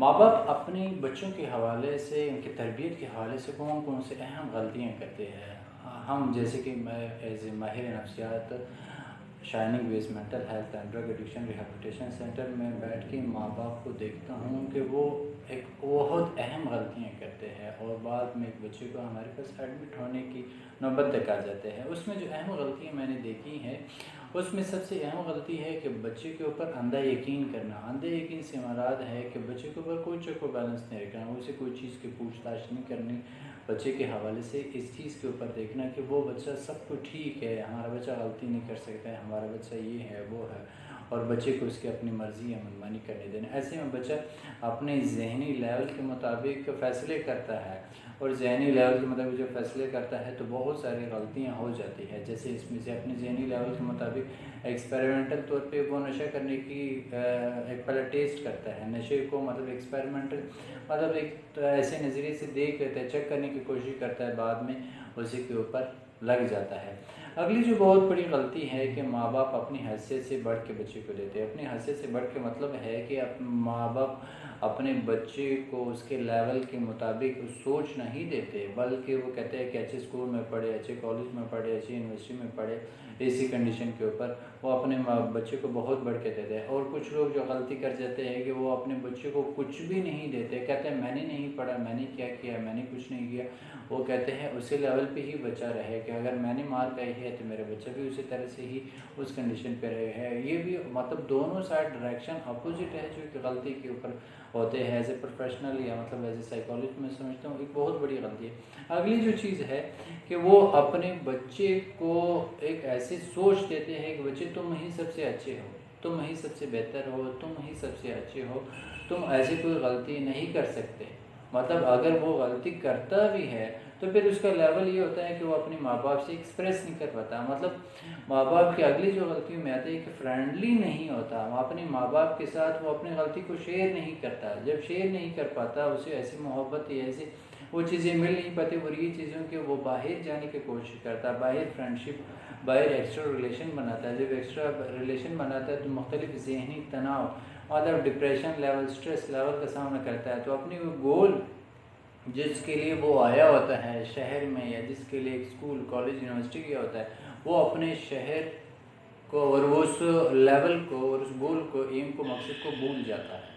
ماں باپ اپنے بچوں کے حوالے سے، ان کی تربیت کے حوالے سے کون کون سے اہم غلطیاں کرتے ہیں؟ ہم جیسے کہ میں ایز اے ماہر نفسیات Shining Waves mental health and drug addiction rehabilitation centre میں بیٹھ کے ماں باپ کو دیکھتا ہوں کہ وہ ایک بہت اہم غلطیاں کرتے ہیں، اور بعد میں ایک بچے کو ہمارے پاس ایڈمٹ ہونے کی نوبت تک آ جاتے ہیں۔ اس میں جو اہم غلطیاں میں نے دیکھی ہیں، اس میں سب سے اہم غلطی ہے کہ بچے کے اوپر اندھا یقین کرنا۔ اندھا یقین سے مراد ہے کہ بچے کے اوپر کوئی چیک و بیلنس نہیں رکھنا، اسے کوئی چیز کی پوچھ تاچھ نہیں کرنی، بچے کے حوالے سے اس چیز کے اوپر دیکھنا کہ وہ بچہ سب کو ٹھیک ہے، ہمارا بچہ غلطی نہیں کر سکتا ہے، ہمارا بچہ یہ ہے وہ ہے، اور بچے کو اس کی اپنی مرضی یا منمانی کرنے دینا۔ ایسے میں بچہ اپنے ذہنی لیول کے مطابق فیصلے کرتا ہے، اور ذہنی لیول کے مطابق جو فیصلے کرتا ہے تو بہت ساری غلطیاں ہو جاتی ہے۔ جیسے اس میں سے اپنے ذہنی لیول کے مطابق ایکسپیریمنٹل طور پہ وہ نشہ کرنے کی ایک پہلے ٹیسٹ کرتا ہے، نشے کو مطلب ایکسپیریمنٹل مطلب ایک ایسے نظریے سے دیکھ لیتا ہے، چیک کرنے کی کوشش کرتا ہے، بعد میں اسی کے اوپر لگ جاتا ہے۔ اگلی جو بہت بڑی غلطی ہے کہ ماں باپ اپنی حیثیت سے بڑھ کے بچے کو دیتے ہیں۔ اپنی حیثیت سے بڑھ کے مطلب ہے کہ ماں باپ اپنے بچے کو اس کے لیول کے مطابق سوچ نہیں دیتے، بلکہ وہ کہتے ہیں کہ اچھے اسکول میں پڑھے، اچھے کالج میں پڑھے، اچھی یونیورسٹی میں پڑھے، اسی کنڈیشن کے اوپر وہ اپنے بچے کو بہت بڑھ کے دیتے ہیں۔ اور کچھ لوگ جو غلطی کر جاتے ہیں کہ وہ اپنے بچے کو کچھ بھی نہیں دیتے، کہتے ہیں میں نے نہیں پڑھا، میں نے کیا کیا، میں نے کچھ نہیں کیا۔ وہ کہتے ہیں اسی لیول پہ ہی بچہ رہے، کہ اگر میں نے مارک آئی ہے تو میرا بچہ بھی اسی طرح سے ہی اس کنڈیشن پہ رہے ہے۔ یہ بھی مطلب دونوں سائڈ ڈائریکشن اپوزٹ ہے جو کہ غلطی کے اوپر ہوتے ہیں۔ ایز اے پروفیشنل یا مطلب ایز اے سائیکالوجسٹ میں سمجھتا ہوں ایک بہت بڑی غلطی ہے۔ اگلی جو چیز ہے کہ وہ اپنے بچے کو ایک ایسی سوچ دیتے ہیں کہ بچے تم ہی سب سے اچھے ہو، تم ہی سب سے بہتر ہو، تم ہی سب سے اچھے ہو، تم ایسی کوئی غلطی نہیں کر سکتے۔ مطلب اگر وہ غلطی کرتا بھی ہے تو پھر اس کا لیول یہ ہوتا ہے کہ وہ اپنے ماں باپ سے ایکسپریس نہیں کر پاتا۔ مطلب ماں باپ کی اگلی جو غلطیوں میں آتی ہے کہ فرینڈلی نہیں ہوتا، وہ اپنے ماں باپ کے ساتھ وہ اپنی غلطی کو شیئر نہیں کرتا۔ جب شیئر نہیں کر پاتا، اسے ایسی محبت یا ایسی وہ چیزیں مل نہیں پاتی، اور یہ چیزوں کے وہ باہر جانے کی کوشش کرتا ہے، باہر فرینڈشپ، باہر ایکسٹرا ریلیشن بناتا ہے۔ جب ایکسٹرا ریلیشن بناتا ہے تو مختلف ذہنی تناؤ، مطلب ڈپریشن لیول، اسٹریس لیول کا سامنا کرتا ہے۔ تو اپنی وہ گول جس کے لیے وہ آیا ہوتا ہے شہر میں، یا جس کے لیے اسکول کالج یونیورسٹی گیا ہوتا ہے، وہ اپنے شہر کو اور وہ اس لیول کو اور اس گول کو، ایم کو، مقصد کو بھول جاتا ہے۔